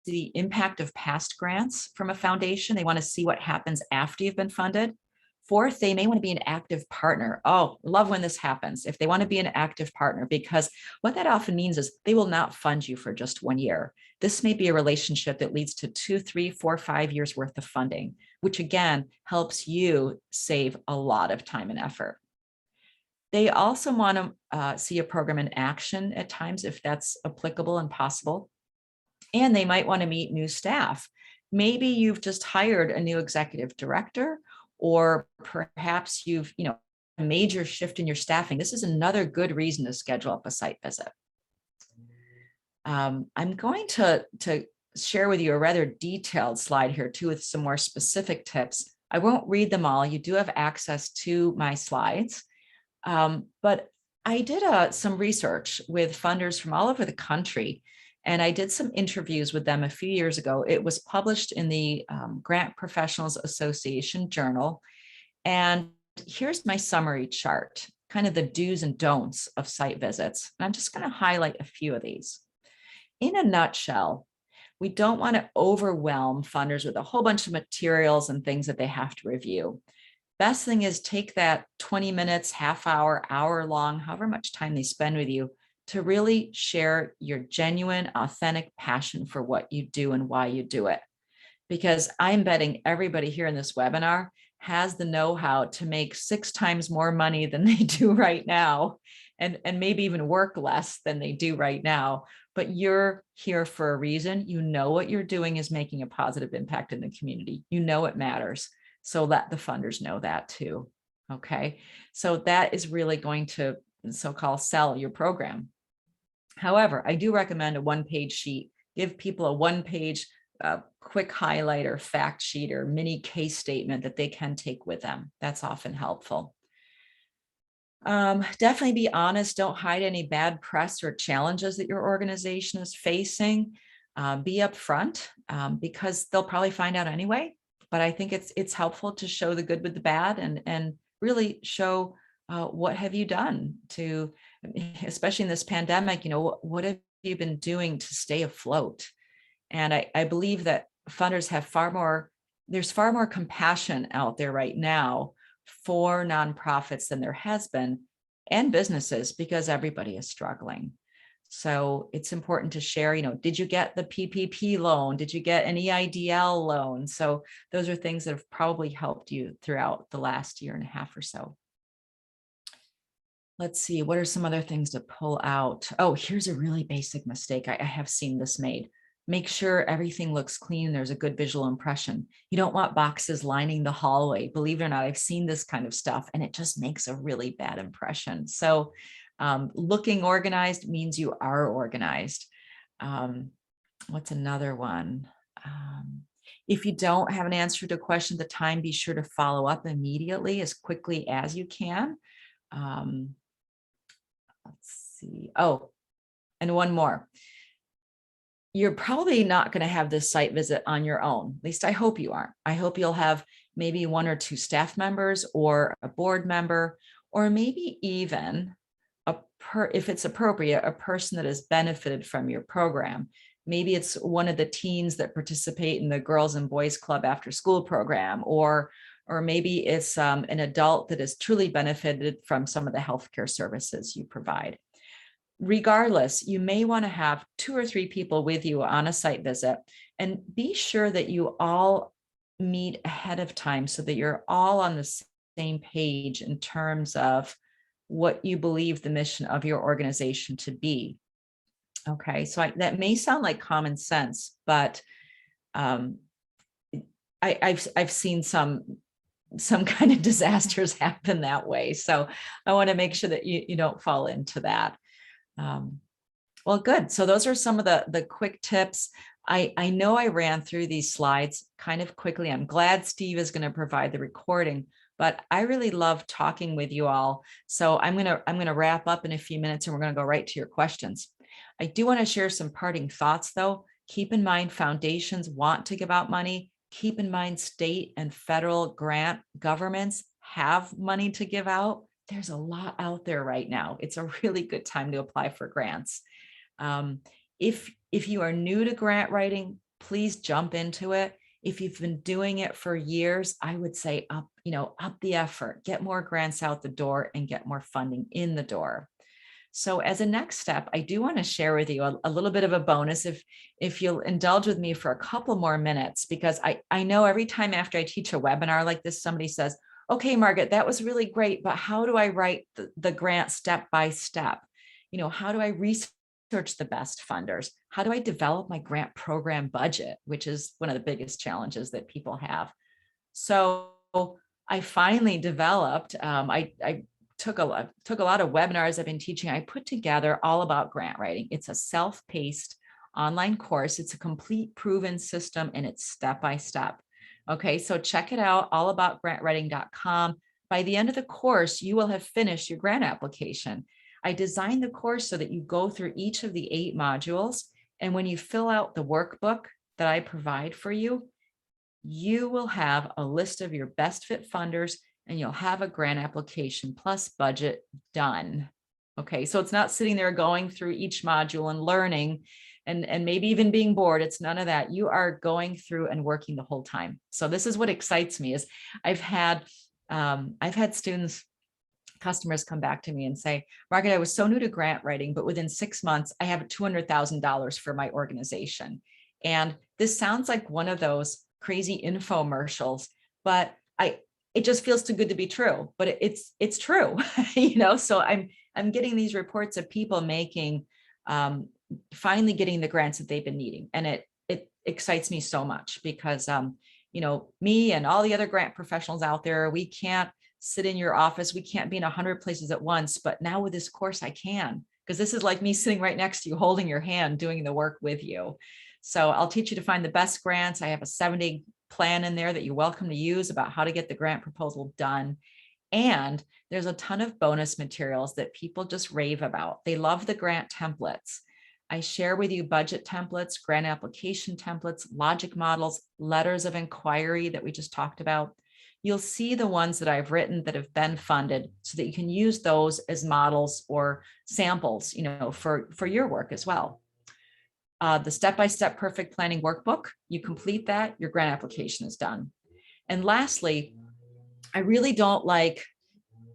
the impact of past grants from a foundation. They want to see what happens after you've been funded. Fourth, they may want to be an active partner. Oh, love when this happens. If they want to be an active partner, because what that often means is they will not fund you for just 1 year. This may be a relationship that leads to 2, 3, 4, 5 years worth of funding, which again helps you save a lot of time and effort. They also want to see a program in action at times, if that's applicable and possible. And they might want to meet new staff. Maybe you've just hired a new executive director, or perhaps you've, a major shift in your staffing. This is another good reason to schedule up a site visit. I'm going to share with you a rather detailed slide here too, with some more specific tips. I won't read them all. You do have access to my slides. But I did some research with funders from all over the country, and I did some interviews with them a few years ago. It was published in the Grant Professionals Association Journal. And here's my summary chart, kind of the do's and don'ts of site visits. And I'm just going to highlight a few of these. In a nutshell, we don't want to overwhelm funders with a whole bunch of materials and things that they have to review. Best thing is take that 20 minutes, half hour, hour long, however much time they spend with you, to really share your genuine, authentic passion for what you do and why you do it. Because I'm betting everybody here in this webinar has the know-how to make 6 times more money than they do right now, and maybe even work less than they do right now. But you're here for a reason. You know what you're doing is making a positive impact in the community. You know it matters. So let the funders know that too. Okay. So that is really going to so-called sell your program. However, I do recommend a 1-page sheet. Give people a 1-page quick highlight or fact sheet or mini case statement that they can take with them. That's often helpful. Definitely be honest. Don't hide any bad press or challenges that your organization is facing. Be upfront because they'll probably find out anyway. But I think it's helpful to show the good with the bad and really show what have you done to, especially in this pandemic, what have you been doing to stay afloat? And I believe that funders have there's far more compassion out there right now for nonprofits than there has been, and businesses, because everybody is struggling. So it's important to share, did you get the PPP loan? Did you get an EIDL loan? So those are things that have probably helped you throughout the last year and a half or so. Let's see, what are some other things to pull out? Oh, here's a really basic mistake. I have seen this made. Make sure everything looks clean. There's a good visual impression. You don't want boxes lining the hallway. Believe it or not, I've seen this kind of stuff and it just makes a really bad impression. So looking organized means you are organized. What's another one? If you don't have an answer to a question at the time, be sure to follow up immediately as quickly as you can. Let's see. Oh, and one more. You're probably not going to have this site visit on your own. At least I hope you aren't. I hope you'll have maybe 1 or 2 staff members or a board member, or maybe even if it's appropriate, a person that has benefited from your program. Maybe it's one of the teens that participate in the Girls and Boys Club after school program, or maybe it's an adult that has truly benefited from some of the healthcare services you provide. Regardless, you may want to have 2 or 3 people with you on a site visit, and be sure that you all meet ahead of time so that you're all on the same page in terms of what you believe the mission of your organization to be. Okay, so that may sound like common sense, but I've seen some kind of disasters happen that way. So I want to make sure that you don't fall into that. Well, good. So those are some of the quick tips. I know I ran through these slides kind of quickly. I'm glad Steve is going to provide the recording, but I really love talking with you all. So I'm going to wrap up in a few minutes and we're going to go right to your questions. I do want to share some parting thoughts though. Keep in mind foundations want to give out money. Keep in mind state and federal grant governments have money to give out. There's a lot out there right now. It's a really good time to apply for grants. If you are new to grant writing, please jump into it. If you've been doing it for years, I would say up the effort, get more grants out the door and get more funding in the door. So as a next step, I do want to share with you a little bit of a bonus if you'll indulge with me for a couple more minutes, because I know every time after I teach a webinar like this, somebody says, okay, Margit, that was really great, but how do I write the grant step by step? How do I research the best funders? How do I develop my grant program budget, which is one of the biggest challenges that people have? So I finally developed, I took a lot of webinars I've been teaching. I put together All About Grant Writing. It's a self-paced online course. It's a complete proven system and it's step by step. Okay, so check it out, allaboutgrantwriting.com. By the end of the course, you will have finished your grant application. I designed the course so that you go through each of the 8 modules. And when you fill out the workbook that I provide for you, you will have a list of your best fit funders and you'll have a grant application plus budget done. Okay, so it's not sitting there going through each module and learning and maybe even being bored. It's none of that. You are going through and working the whole time. So this is what excites me is I've had students, customers come back to me and say, Margit, I was so new to grant writing, but within 6 months, I have $200,000 for my organization. And this sounds like one of those crazy infomercials, but it just feels too good to be true, but it's true, so I'm getting these reports of people making, finally getting the grants that they've been needing. And it excites me so much because, me and all the other grant professionals out there, we can't sit in your office. We can't be in 100 places at once, but now with this course, I can, because this is like me sitting right next to you, holding your hand, doing the work with you. So I'll teach you to find the best grants. I have a 7-day plan in there that you're welcome to use about how to get the grant proposal done. And there's a ton of bonus materials that people just rave about. They love the grant templates. I share with you budget templates, grant application templates, logic models, letters of inquiry that we just talked about. You'll see the ones that I've written that have been funded so that you can use those as models or samples, for your work as well. The step-by-step perfect planning workbook, you complete that, your grant application is done. And lastly, I really don't like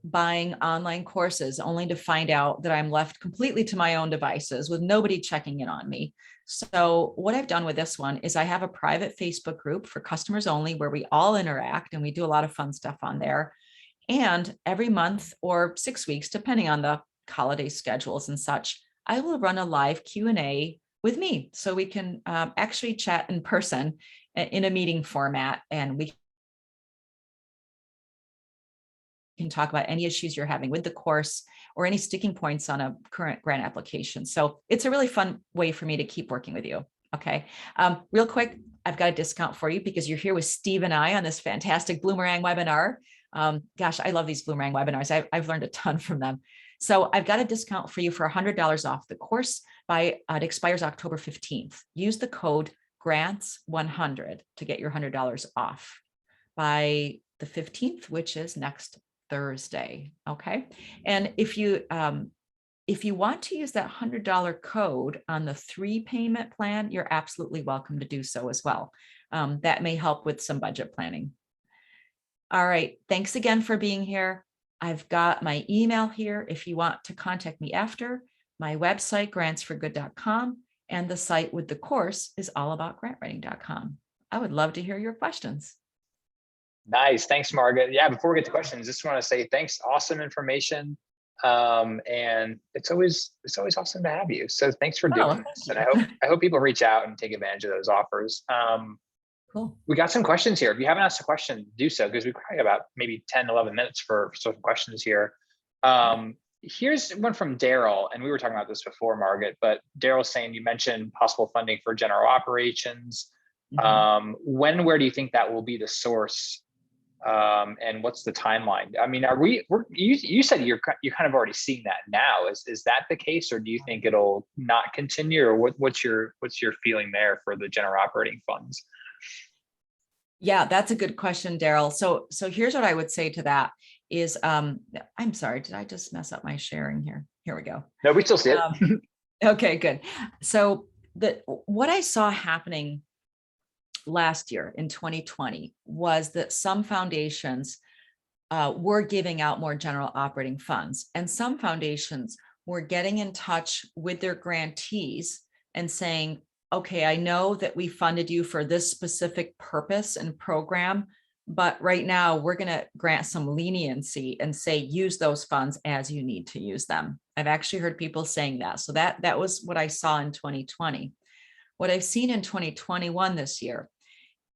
buying online courses only to find out that I'm left completely to my own devices with nobody checking in on me. So what I've done with this one is I have a private Facebook group for customers only where we all interact and we do a lot of fun stuff on there. And every month or 6 weeks, depending on the holiday schedules and such, I will run a live Q&A with me. So we can actually chat in person in a meeting format, and we can talk about any issues you're having with the course or any sticking points on a current grant application. So it's a really fun way for me to keep working with you. Okay. Real quick, I've got a discount for you because you're here with Steve and I on this fantastic Bloomerang webinar. Gosh, I love these Bloomerang webinars. I've learned a ton from them. So I've got a discount for you for $100 off the course. It expires October 15th. Use the code GRANTS100 to get your $100 off by the 15th, which is next Thursday. Okay. And if you want to use that $100 code on the 3 payment plan, you're absolutely welcome to do so as well. That may help with some budget planning. All right. Thanks again for being here. I've got my email here if you want to contact me after. My website, grantsforgood.com, and the site with the course is allaboutgrantwriting.com. I would love to hear your questions. Nice. Thanks, Margaret. Yeah, before we get to questions, just want to say thanks. Awesome information. And it's always awesome to have you. So thanks for doing this. And I hope people reach out and take advantage of those offers. Cool. We got some questions here. If you haven't asked a question, do so, because we've probably got about maybe 10, 11 minutes for some questions here. Here's one from Daryl, and we were talking about this before, Margaret, but Daryl's saying you mentioned possible funding for general operations. Where do you think that will be the source? And what's the timeline? I mean, you said you're kind of already seeing that now. Is that the case, or do you think it'll not continue, or what's your feeling there for the general operating funds? Yeah, that's a good question, Daryl. So here's what I would say to that is, I'm sorry, did I just mess up my sharing here? Here we go. No, we still see it. Okay, good. So what I saw happening last year in 2020 was that some foundations were giving out more general operating funds, and some foundations were getting in touch with their grantees and saying, okay, I know that we funded you for this specific purpose and program, but right now we're going to grant some leniency and say, use those funds as you need to use them. I've actually heard people saying that. So that was what I saw in 2020. What I've seen in 2021 this year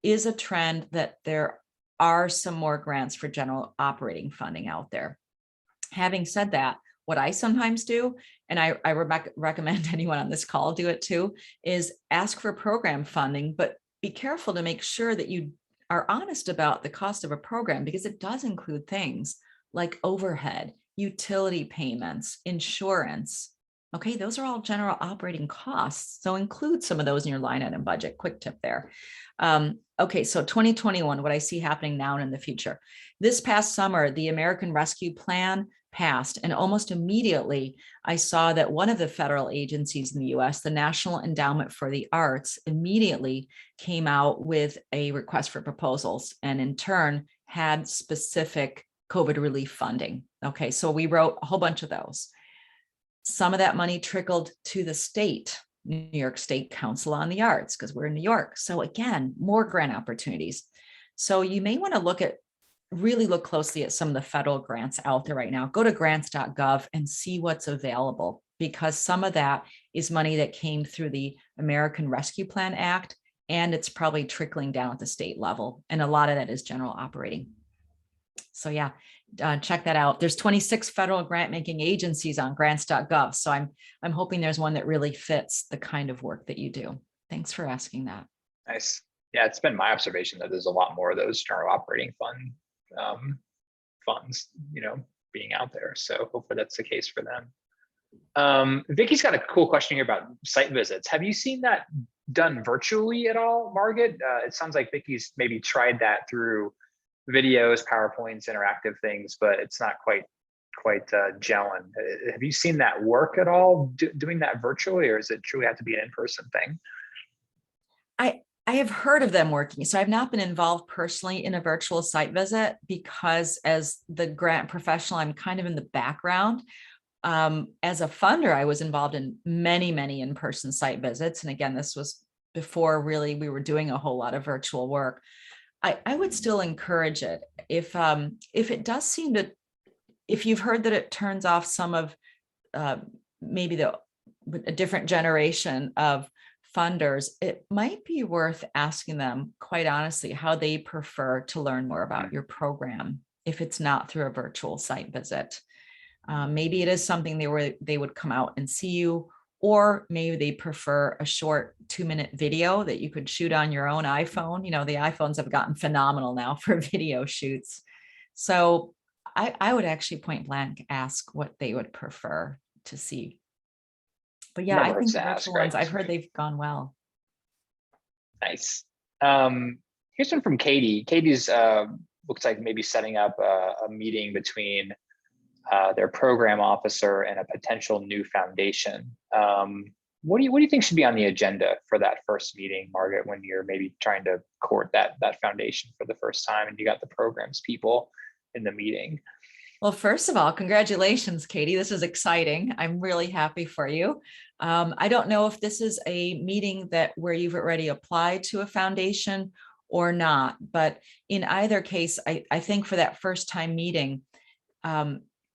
is a trend that there are some more grants for general operating funding out there. Having said that, what I sometimes do, and I recommend anyone on this call do it too, is ask for program funding, but be careful to make sure that you are honest about the cost of a program, because it does include things like overhead, utility payments, insurance. Okay, those are all general operating costs. So include some of those in your line item budget. Quick tip there. Okay, so 2021, what I see happening now and in the future. This past summer, the American Rescue Plan passed, and almost immediately I saw that one of the federal agencies in the US, the National Endowment for the Arts, immediately came out with a request for proposals, and in turn had specific COVID relief funding. Okay, so we wrote a whole bunch of those. Some of that money trickled to the state, New York State Council on the Arts, because we're in New York. So again, more grant opportunities. So you may want to really look closely at some of the federal grants out there right now. Go to grants.gov and see what's available, because some of that is money that came through the American Rescue Plan Act, and it's probably trickling down at the state level. And a lot of that is general operating. So yeah, check that out. There's 26 federal grant making agencies on grants.gov. So I'm hoping there's one that really fits the kind of work that you do. Thanks for asking that. Nice. Yeah, it's been my observation that there's a lot more of those general operating funds, being out there. So hopefully that's the case for them. Vicky's got a cool question here about site visits. Have you seen that done virtually at all, Margit? It sounds like Vicky's maybe tried that through videos, PowerPoints, interactive things, but it's not quite gelling. Have you seen that work at all, doing that virtually, or is it truly have to be an in-person thing? I have heard of them working. So I've not been involved personally in a virtual site visit because as the grant professional, I'm kind of in the background. As a funder, I was involved in many, many in-person site visits. And again, this was before really we were doing a whole lot of virtual work. I would still encourage it. If it does seem to, if you've heard that it turns off some of maybe a different generation of funders, it might be worth asking them, quite honestly, how they prefer to learn more about your program if it's not through a virtual site visit. Maybe it is something they would come out and see you, or maybe they prefer a short 2-minute video that you could shoot on your own iPhone. You know, the iPhones have gotten phenomenal now for video shoots. So I would actually point blank ask what they would prefer to see. But yeah, I Never think hurts the to ask, virtual right? ones, I've heard they've gone well. Nice. Here's one from Katie. Katie's looks like maybe setting up a meeting between their program officer and a potential new foundation. What do you think should be on the agenda for that first meeting, Margit, when you're maybe trying to court that foundation for the first time and you got the programs people in the meeting? Well, first of all, congratulations, Katie. This is exciting. I'm really happy for you. I don't know if this is a meeting where you've already applied to a foundation or not, but in either case, I think for that first time meeting,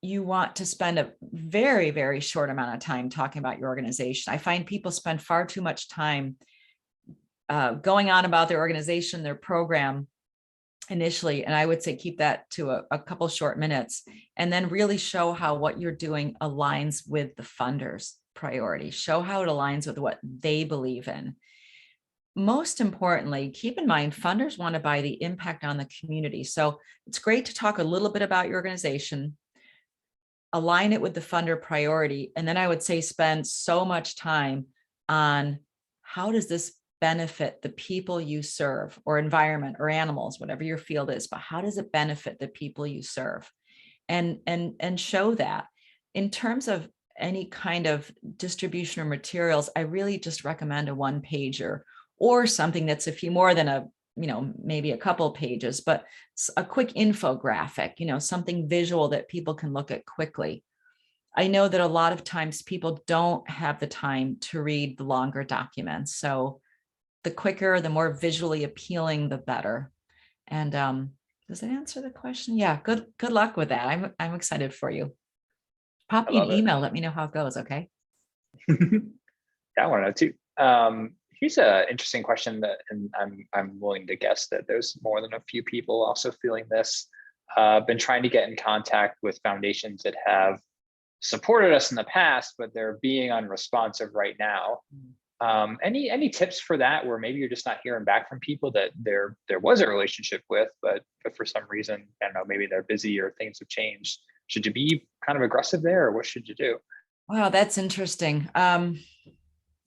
you want to spend a very, very short amount of time talking about your organization. I find people spend far too much time going on about their organization, their program initially. And I would say keep that to a couple short minutes, and then really show how what you're doing aligns with the funders' priorities. Show how it aligns with what they believe in. Most importantly, keep in mind, funders want to buy the impact on the community. So it's great to talk a little bit about your organization, align it with the funder priority. And then I would say spend so much time on how does this benefit the people you serve, or environment, or animals, whatever your field is, but how does it benefit the people you serve? And show that. In terms of any kind of distribution or materials, I really just recommend a one-pager or something that's a few more than maybe a couple pages, but a quick infographic, something visual that people can look at quickly. I know that a lot of times people don't have the time to read the longer documents. So the quicker, the more visually appealing, the better. And does that answer the question? Yeah, good luck with that. I'm excited for you. Pop I me an love it. email. Let me know how it goes, okay? I want to know too. Here's an interesting question and I'm willing to guess that there's more than a few people also feeling this. Been trying to get in contact with foundations that have supported us in the past, but they're being unresponsive right now. Any tips for that, where maybe you're just not hearing back from people that there was a relationship with, but for some reason, I don't know, maybe they're busy or things have changed. Should you be kind of aggressive there, or what should you do? Wow, that's interesting.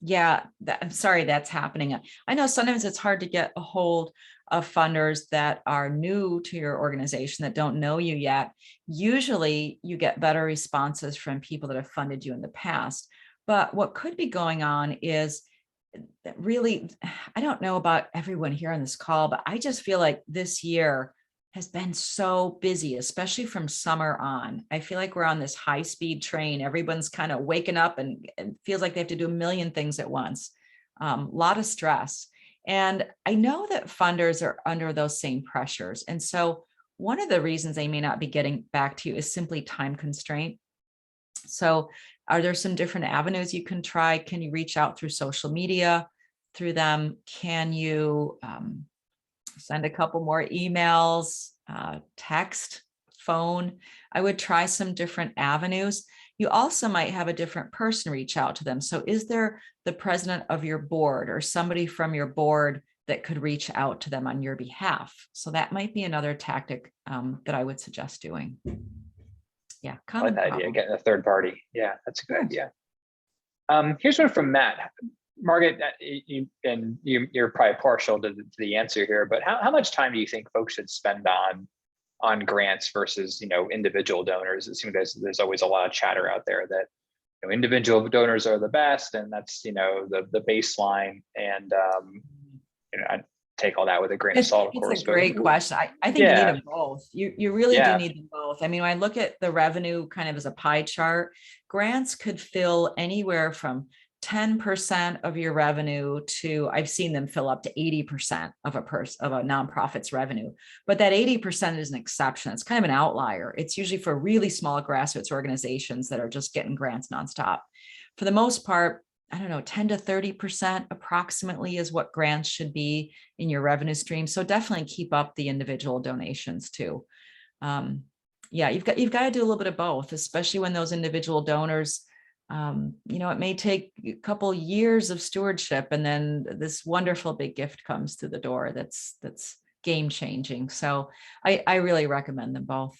Yeah, I'm sorry that's happening. I know sometimes it's hard to get a hold of funders that are new to your organization, that don't know you yet. Usually you get better responses from people that have funded you in the past. But what could be going on is that really, I don't know about everyone here on this call, but I just feel like this year has been so busy, especially from summer on. I feel like we're on this high-speed train. Everyone's kind of waking up and feels like they have to do a million things at once. A lot of stress. And I know that funders are under those same pressures. And so one of the reasons they may not be getting back to you is simply time constraint. So are there some different avenues you can try? Can you reach out through social media through them? Can you send a couple more emails, text, phone? I would try some different avenues. You also might have a different person reach out to them. So is there the president of your board or somebody from your board that could reach out to them on your behalf? So that might be another tactic that I would suggest doing. Yeah, I like common that idea, problem. getting a third party. Yeah, that's a good Yeah. idea. Here's one from Matt. Margit, you're probably partial to the answer here, but how much time do you think folks should spend on grants versus individual donors? It seems there's always a lot of chatter out there that individual donors are the best, and that's the baseline. And I'd take all that with a grain of salt, of It's a course, but great question. I think you need yeah, them both. You really do yeah. need them both. I mean, when I look at the revenue kind of as a pie chart, grants could fill anywhere from 10% of your revenue to, I've seen them fill up to 80% of a nonprofit's revenue. But that 80% is an exception. It's kind of an outlier. It's usually for really small grassroots organizations that are just getting grants nonstop. For the most part, I don't know, 10 to 30% approximately is what grants should be in your revenue stream. So definitely keep up the individual donations too. Yeah, you've got to do a little bit of both, especially when those individual donors, it may take a couple years of stewardship, and then this wonderful big gift comes through the door that's game changing. So I really recommend them both.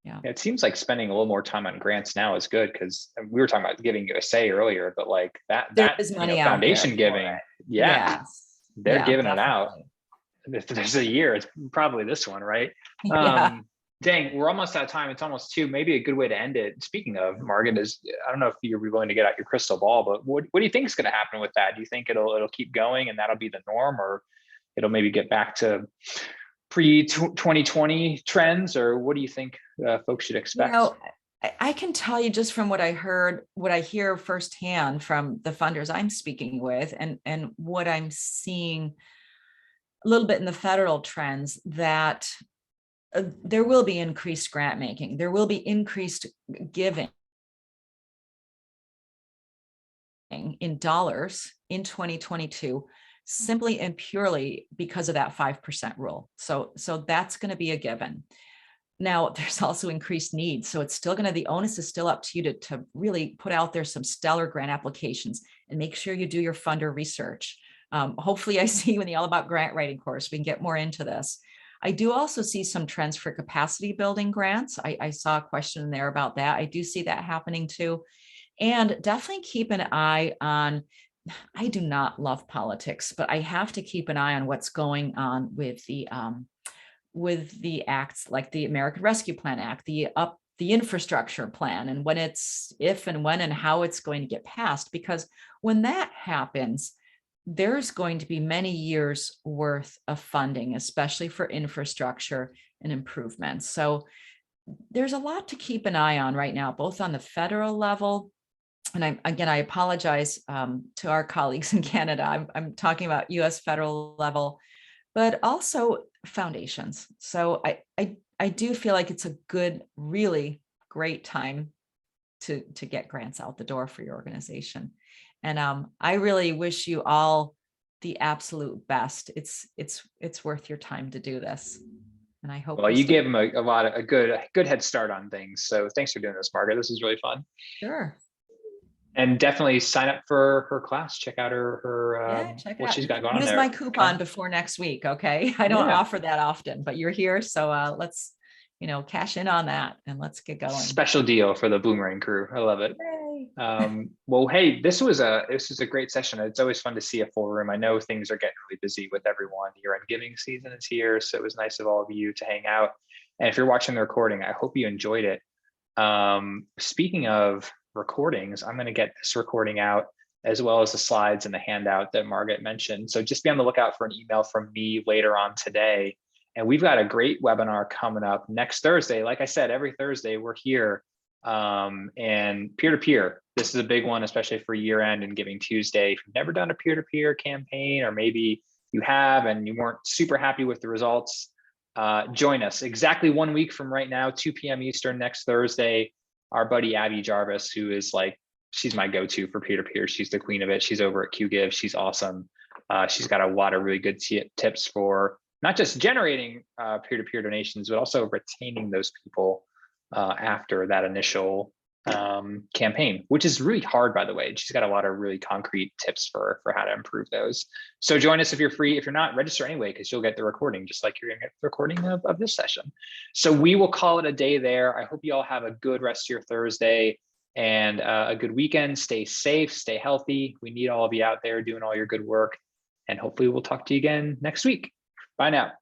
Yeah. It seems like spending a little more time on grants now is good, because we were talking about Giving USA earlier, but like There is money out there foundation giving, yeah, yes, they're yeah, giving it out. definitely. If there's a year, it's probably this one, right? Yeah. Dang, we're almost out of time. It's almost 2. Maybe a good way to end it. Speaking of, Margit, is, I don't know if you're willing to get out your crystal ball, but what do you think is going to happen with that? Do you think it'll keep going and that'll be the norm, or it'll maybe get back to pre-2020 trends, or what do you think folks should expect? I can tell you just from what I heard, what I hear firsthand from the funders I'm speaking with, and what I'm seeing a little bit in the federal trends, that there will be increased grant making. There will be increased giving in dollars in 2022, simply and purely because of that 5% rule. So that's going to be a given. Now, there's also increased needs. So it's still going to, the onus is still up to you to really put out there some stellar grant applications and make sure you do your funder research. Hopefully I see you in the All About Grant Writing course. We can get more into this. I do also see some trends for capacity building grants. I saw a question there about that. I do see that happening too. And definitely keep an eye on, I do not love politics, but I have to keep an eye on what's going on with the acts like the American Rescue Plan Act, the infrastructure plan, and when it's, if and when and how it's going to get passed. Because when that happens, there's going to be many years worth of funding, especially for infrastructure and improvements. So there's a lot to keep an eye on right now, both on the federal level. And I apologize to our colleagues in Canada. I'm talking about US federal level, but also foundations. So I do feel like it's a good, really great time to get grants out the door for your organization. And I really wish you all the absolute best. It's worth your time to do this. And I hope. Well, you gave them a good head start on things. So thanks for doing this, Margit. This is really fun. Sure. And definitely sign up for her class. Check out her check it what out. she's got going on Use there. my coupon before next week. Okay. I don't offer that often, but you're here. So let's, cash in on that and let's get going. Special deal for the Boomerang crew. I love it. Well, hey, this was a great session. It's always fun to see a full room. I know things are getting really busy with everyone. Year-end giving season is here, so it was nice of all of you to hang out. And if you're watching the recording, I hope you enjoyed it. Speaking of recordings, I'm going to get this recording out, as well as the slides and the handout that Margit mentioned. So just be on the lookout for an email from me later on today. And we've got a great webinar coming up next Thursday. Like I said, every Thursday we're here. And peer-to-peer, this is a big one, especially for year-end and Giving Tuesday. If you've never done a peer-to-peer campaign, or maybe you have and you weren't super happy with the results, join us exactly 1 week from right now, 2 p.m. Eastern next Thursday. Our buddy Abby Jarvis, who is she's my go-to for peer-to-peer. She's the queen of it. She's over at QGive. She's awesome. She's got a lot of really good tips for not just generating peer-to-peer donations, but also retaining those people after that initial campaign, which is really hard, by the way. She's got a lot of really concrete tips for how to improve those. So join us if you're free. If you're not, register anyway, because you'll get the recording, just like you're gonna get the recording of this session. So we will call it a day there. I hope you all have a good rest of your Thursday and a good weekend. Stay safe, stay healthy. We need all of you out there doing all your good work. And hopefully we'll talk to you again next week. Bye now.